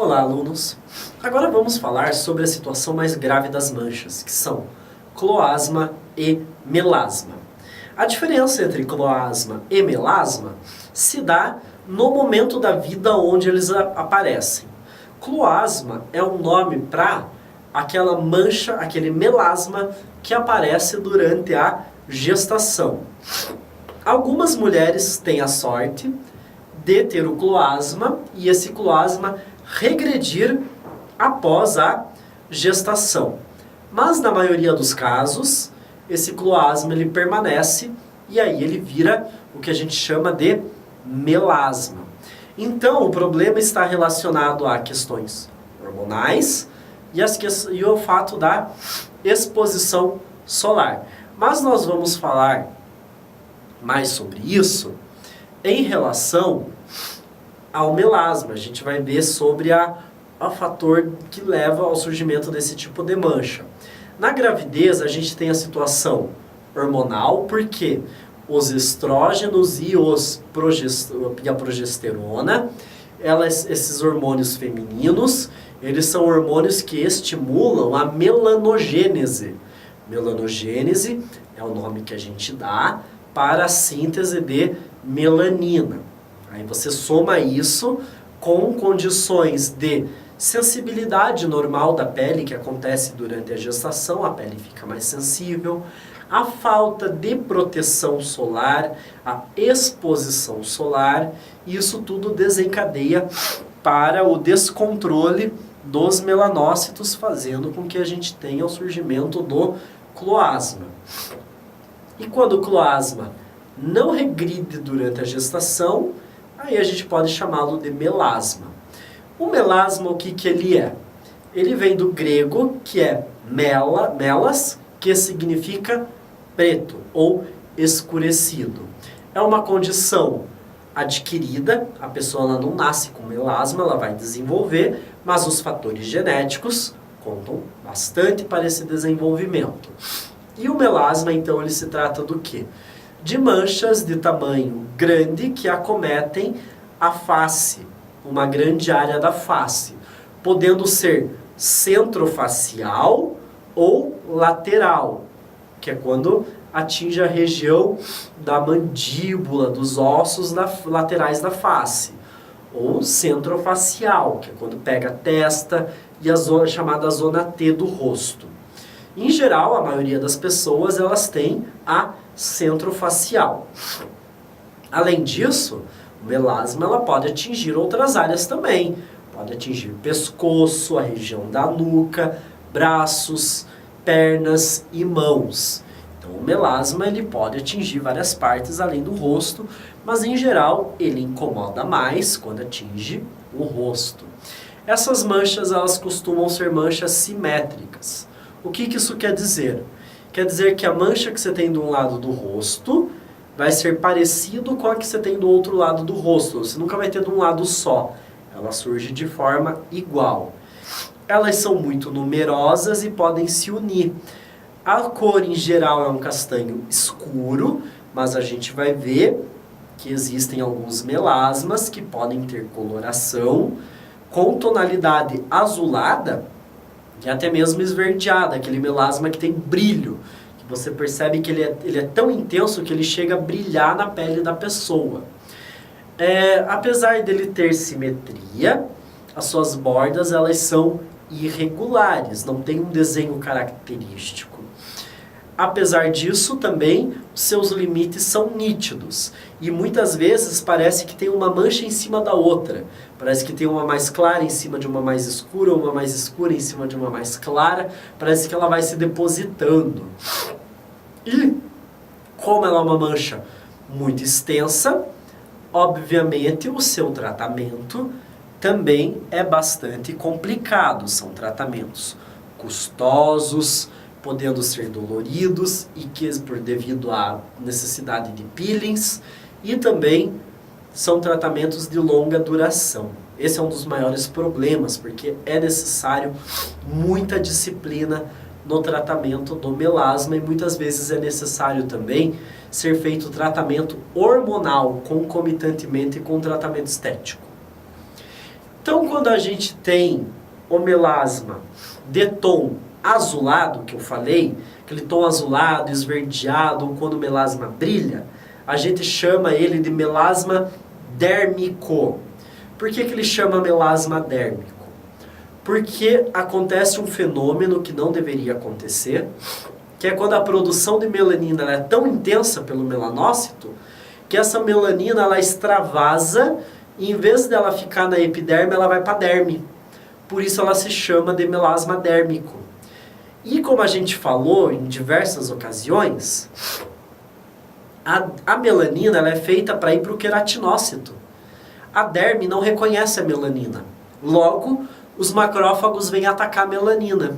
Olá, alunos! Agora vamos falar sobre a situação mais grave das manchas, que são cloasma e melasma. A diferença entre cloasma e melasma se dá no momento da vida onde eles aparecem. Cloasma é um nome para aquela mancha, aquele melasma que aparece durante a gestação. Algumas mulheres têm a sorte de ter o cloasma e esse cloasma regredir após a gestação. Mas na maioria dos casos, esse cloasma ele permanece e aí ele vira o que a gente chama de melasma. Então, o problema está relacionado a questões hormonais e o fato da exposição solar. Mas nós vamos falar mais sobre isso em relação ao melasma. A gente vai ver sobre o fator que leva ao surgimento desse tipo de mancha. Na gravidez, a gente tem a situação hormonal, porque os estrógenos e a progesterona, esses hormônios femininos, eles são hormônios que estimulam a melanogênese. Melanogênese é o nome que a gente dá para a síntese de melanina. Aí você soma isso com condições de sensibilidade normal da pele, que acontece durante a gestação, a pele fica mais sensível, a falta de proteção solar, a exposição solar, isso tudo desencadeia para o descontrole dos melanócitos, fazendo com que a gente tenha o surgimento do cloasma. E quando o cloasma não regride durante a gestação, aí a gente pode chamá-lo de melasma. O melasma, o que ele é? Ele vem do grego, que é melas, que significa preto ou escurecido. É uma condição adquirida, a pessoa ela não nasce com melasma, ela vai desenvolver, mas os fatores genéticos contam bastante para esse desenvolvimento. E o melasma, então, ele se trata do quê? De manchas de tamanho grande que acometem a face, uma grande área da face, podendo ser centrofacial ou lateral, que é quando atinge a região da mandíbula, dos ossos laterais da face, ou centrofacial, que é quando pega a testa e a zona chamada zona T do rosto. Em geral, a maioria das pessoas elas têm a centrofacial. Além disso, o melasma ela pode atingir outras áreas também. Pode atingir pescoço, a região da nuca, braços, pernas e mãos. Então, o melasma ele pode atingir várias partes além do rosto, mas em geral ele incomoda mais quando atinge o rosto. Essas manchas elas costumam ser manchas simétricas. O que isso quer dizer? Quer dizer que a mancha que você tem de um lado do rosto vai ser parecido com a que você tem do outro lado do rosto. Você nunca vai ter de um lado só. Ela surge de forma igual. Elas são muito numerosas e podem se unir. A cor em geral é um castanho escuro, mas a gente vai ver que existem alguns melasmas que podem ter coloração com tonalidade azulada e até mesmo esverdeada, aquele melasma que tem brilho, que você percebe que ele é tão intenso que ele chega a brilhar na pele da pessoa. Apesar dele ter simetria, as suas bordas elas são irregulares, não tem um desenho característico. Apesar disso, também, seus limites são nítidos. E muitas vezes parece que tem uma mancha em cima da outra. Parece que tem uma mais clara em cima de uma mais escura, uma mais escura em cima de uma mais clara. Parece que ela vai se depositando. E, como ela é uma mancha muito extensa, obviamente o seu tratamento também é bastante complicado. São tratamentos custosos, podendo ser doloridos e que devido à necessidade de peelings, e também são tratamentos de longa duração. Esse é um dos maiores problemas, porque é necessário muita disciplina no tratamento do melasma e muitas vezes é necessário também ser feito tratamento hormonal concomitantemente com tratamento estético. Então, quando a gente tem o melasma de tom azulado, que eu falei, aquele tom azulado, esverdeado, ou quando o melasma brilha, a gente chama ele de melasma dérmico. Por que ele chama melasma dérmico? Porque acontece um fenômeno que não deveria acontecer, que é quando a produção de melanina ela é tão intensa pelo melanócito, que essa melanina ela extravasa e em vez dela ficar na epiderme, ela vai para a derme. Por isso ela se chama de melasma dérmico. E como a gente falou em diversas ocasiões, a melanina ela é feita para ir para o queratinócito. A derme não reconhece a melanina. Logo, os macrófagos vêm atacar a melanina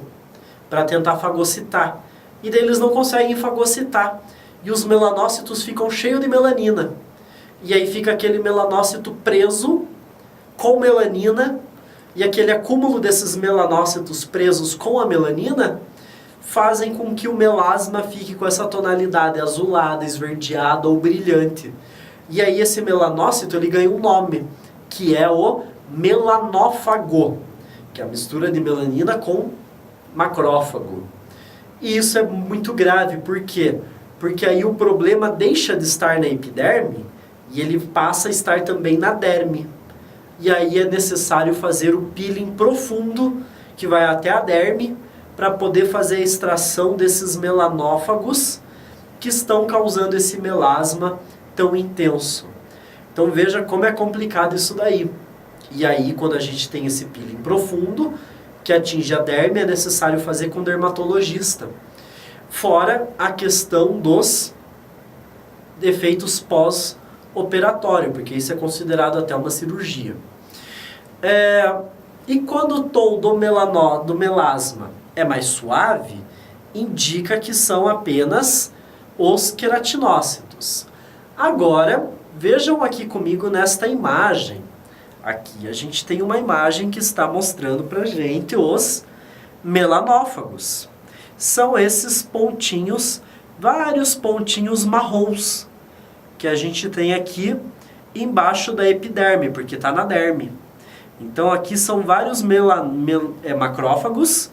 para tentar fagocitar. E daí eles não conseguem fagocitar. E os melanócitos ficam cheios de melanina. E aí fica aquele melanócito preso com melanina. E aquele acúmulo desses melanócitos presos com a melanina fazem com que o melasma fique com essa tonalidade azulada, esverdeada ou brilhante. E aí esse melanócito ele ganha um nome, que é o melanófago, que é a mistura de melanina com macrófago. E isso é muito grave, por quê? Porque aí o problema deixa de estar na epiderme e ele passa a estar também na derme. E aí é necessário fazer o peeling profundo, que vai até a derme, para poder fazer a extração desses melanófagos que estão causando esse melasma tão intenso. Então veja como é complicado isso daí. E aí quando a gente tem esse peeling profundo, que atinge a derme, é necessário fazer com o dermatologista. Fora a questão dos efeitos pós-operatório, porque isso é considerado até uma cirurgia. E quando o tom do melasma é mais suave, indica que são apenas os queratinócitos. Agora, vejam aqui comigo nesta imagem. Aqui a gente tem uma imagem que está mostrando para a gente os melanófagos. São esses pontinhos, vários pontinhos marrons, que a gente tem aqui embaixo da epiderme, porque está na derme. Então aqui são vários macrófagos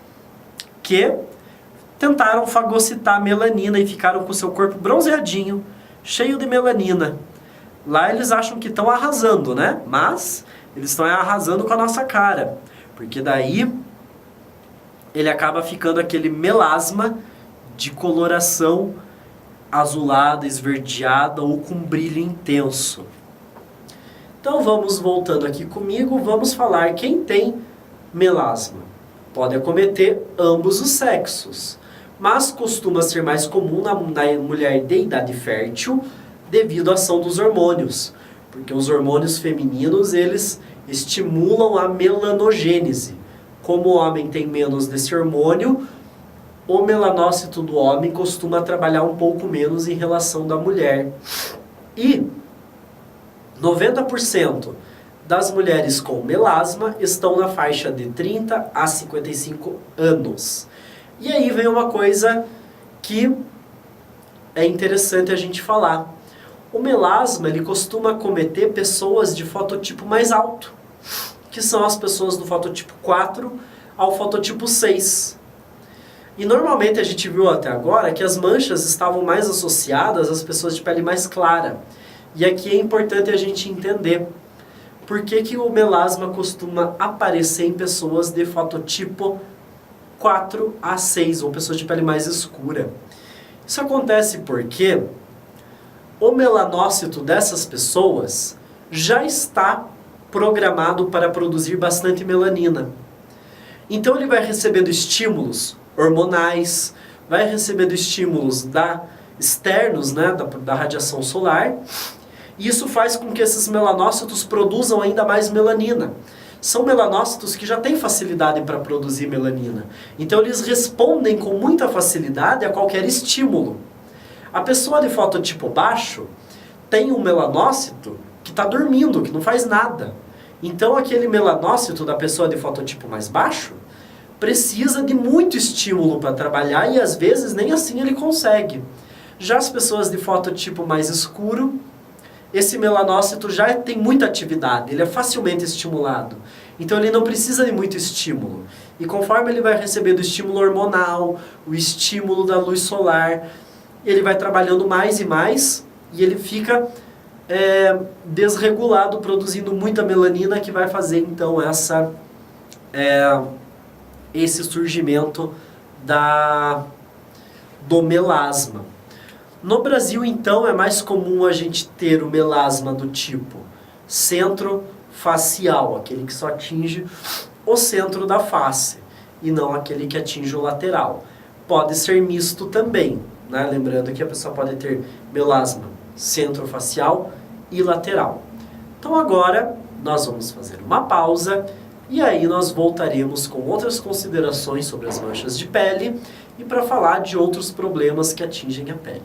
que tentaram fagocitar a melanina e ficaram com o seu corpo bronzeadinho, cheio de melanina. Lá eles acham que estão arrasando, né? Mas eles estão arrasando com a nossa cara, porque daí ele acaba ficando aquele melasma de coloração azulada, esverdeada ou com brilho intenso. Então vamos voltando aqui comigo, vamos falar quem tem melasma. Pode acometer ambos os sexos, mas costuma ser mais comum na mulher de idade fértil devido à ação dos hormônios, porque os hormônios femininos eles estimulam a melanogênese. Como o homem tem menos desse hormônio, o melanócito do homem costuma trabalhar um pouco menos em relação da mulher. E 90% das mulheres com melasma estão na faixa de 30 a 55 anos. E aí vem uma coisa que é interessante a gente falar. O melasma ele costuma acometer pessoas de fototipo mais alto, que são as pessoas do fototipo 4 ao fototipo 6. E normalmente a gente viu até agora que as manchas estavam mais associadas às pessoas de pele mais clara. E aqui é importante a gente entender por que o melasma costuma aparecer em pessoas de fototipo 4 a 6, ou pessoas de pele mais escura. Isso acontece porque o melanócito dessas pessoas já está programado para produzir bastante melanina. Então ele vai recebendo estímulos hormonais, vai recebendo estímulos externos, né, da radiação solar. E isso faz com que esses melanócitos produzam ainda mais melanina. São melanócitos que já têm facilidade para produzir melanina. Então eles respondem com muita facilidade a qualquer estímulo. A pessoa de fototipo baixo tem um melanócito que está dormindo, que não faz nada. Então aquele melanócito da pessoa de fototipo mais baixo precisa de muito estímulo para trabalhar e às vezes nem assim ele consegue. Já as pessoas de fototipo mais escuro, esse melanócito já tem muita atividade, ele é facilmente estimulado. Então ele não precisa de muito estímulo. E conforme ele vai recebendo o estímulo hormonal, o estímulo da luz solar, ele vai trabalhando mais e mais e ele fica desregulado, produzindo muita melanina, que vai fazer então esse surgimento do melasma. No Brasil, então, é mais comum a gente ter o melasma do tipo centrofacial, aquele que só atinge o centro da face, e não aquele que atinge o lateral. Pode ser misto também, né? Lembrando que a pessoa pode ter melasma centrofacial e lateral. Então agora nós vamos fazer uma pausa e aí nós voltaremos com outras considerações sobre as manchas de pele e para falar de outros problemas que atingem a pele.